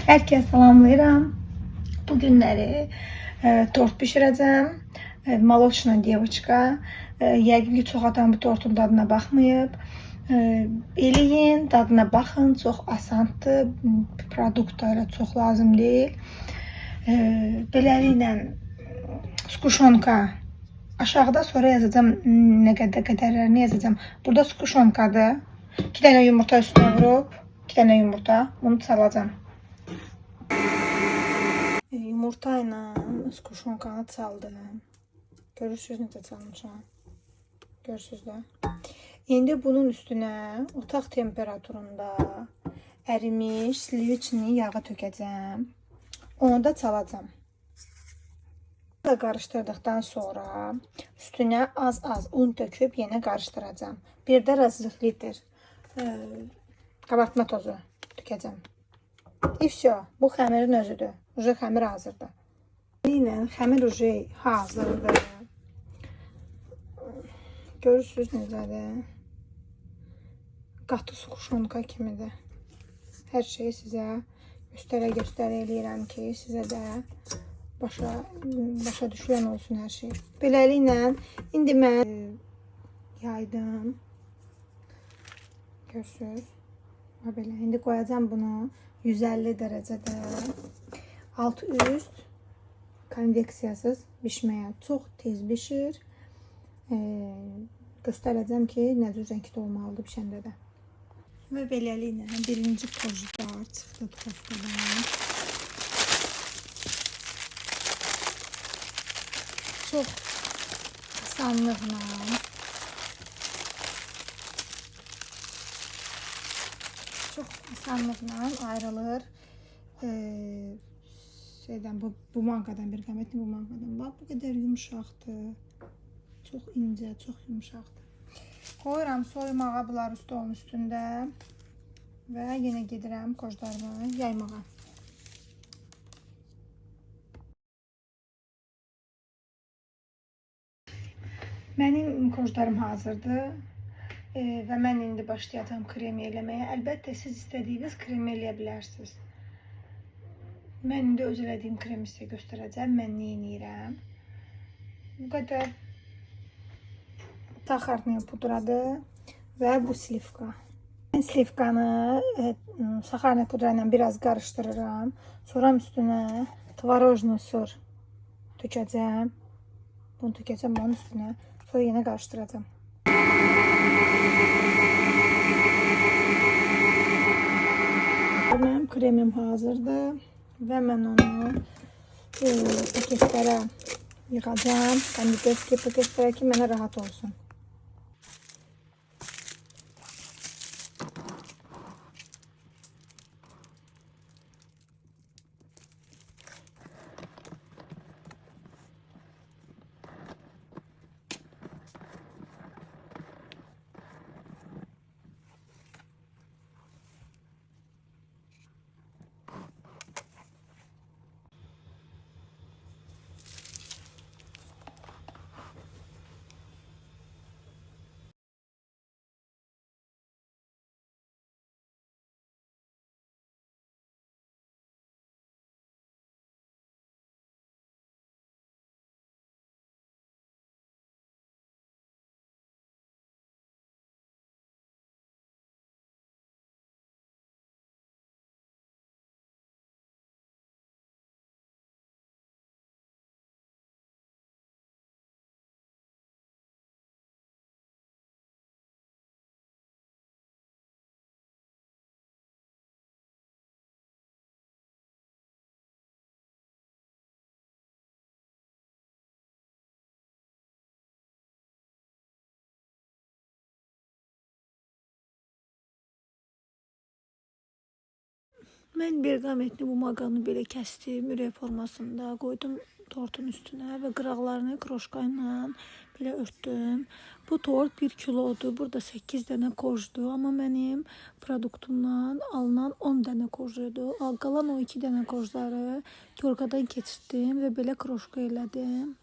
Herkese salamlayıram. Bu günləri tort bişirəcəm. Молочная девочка. Yəqin ki, çox adam bu tortun dadına baxmayıb. Eləyin, dadına baxın. Çox asandır. Produktları çox lazım deyil. Beləliklə skuşonka aşağıda sonra yazacağım nə qədərlərini yazacağım. Burada skuşonkadır. 2 dənə yumurta üstünə vurub, 2 dənə yumurta. Bunu çalacağım. Yumurta ilə skuşonkanı çaldım. Görürsünüz necə çalmışam. Görürsünüz də. İndi bunun üstünə otaq temperaturunda ərimiş sliviçini yağı tökəcəm. Onu da çalacağım. Qarışdırdıqdan sonra üstünə az un töküb yenə qarışdıracağım. Bir də razlıq litr qabartma tozu tökəcəm. İfşo, bu xəmirin özüdür. Uje xəmir hazırdır. Yine xəmir uje hazırdır. Görürsünüz necədir. Qatı skuşonka kimidir. Hər şeyi sizə göstərə eləyirəm ki, sizə də başa düşülən olsun hər şey. Beləliklə indi mən yaydım. Görürsünüz. Belə indi qoyacağım bunu 150 dərəcədə alt üst konveksiyasız bişməyə. Çox tez bişir. Göstərəcəm ki, nə cür rəngdə olmalıdır bişəndə də. Və beləliklə birinci kojlar çıxdı tostdan. Çox asanlıqla ayrılır. Bu manqadan bir qəmətli bu manqadan. Bax, bu qədər yumuşaqdır. Çox incə, çox yumuşaqdır. Qoyuram soyumağa bunlar stolun üstündə və yenə gedirəm kojlarımı yaymağa. Mənim kojlarım hazırdır və mən indi başlayacağım krem eləməyə. Əlbəttə siz istədiyiniz krem eləyə bilərsiniz. Mən indi öz elədiyim kremi sizə göstərəcəm. Mən nə edirəm? Bu qədər saxarlı pudradır və bu slivka. Mən slivkanı saxarlı pudra ilə biraz qarışdırıram. Sonra üstünə tvarojni sır tökəcəm. Bunu tökəcəm onun üstünə. Sonra yenə qarışdıracağım. Mənim kremim hazırdır və mən onu paketlərə yığacağım. Konditerski paketlərə ki, mənə rahat olsun. Mən berqamentli bu maqanı belə kəsdim, ürək formasında qoydum tortun üstünə və qıraqlarını kroşka ilə belə örtdüm. Bu tort 1 kilodur, burada 8 dənə kojdur, amma mənim produktumdan alınan 10 dənə kojdur. Qalan o 2 dənə kojları yorqadan keçirtdim və belə kroşka elədim.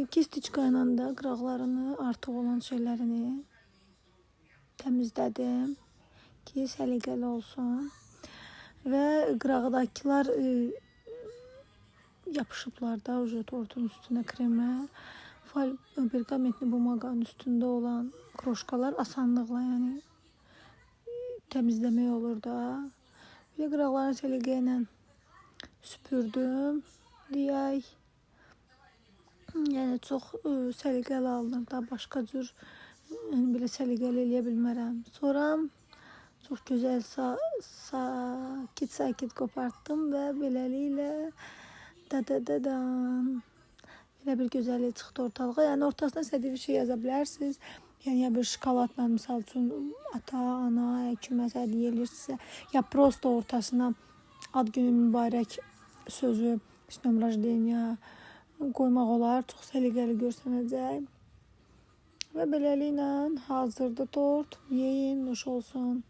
Kistiçka ilə də qıraqlarını, artıq olan şeylərini təmizlədim ki, səliqəli olsun. və qırağdakılar yapışıblar da tortun üstünə kremə. Perqamentli bumağanın üstündə olan kroşkalar asanlıqla yəni təmizləmək olur da. Bir də qıraqlarını səliqə ilə süpürdüm deyək. Yəni çox səliqəli alınır da, başqa cür belə səliqəli eləyə bilmərəm. Sonra çox gözəl sakit qopartdım və beləliklə belə bir gözəllik çıxdı ortalığa. Yəni ortasına istədiyiniz bir şey yaza bilərsiniz. Yəni ya bir şokoladla, misal üçün ata, ana, kiməsə hədiyyə eləyirsinizsə, ya prosta ortasına ad günü mübarək sözü, ismim rождения qoymaq olar. Çox səliqəli görsənəcək. Və beləliklə hazırdır tort. Yeyin, nuş olsun.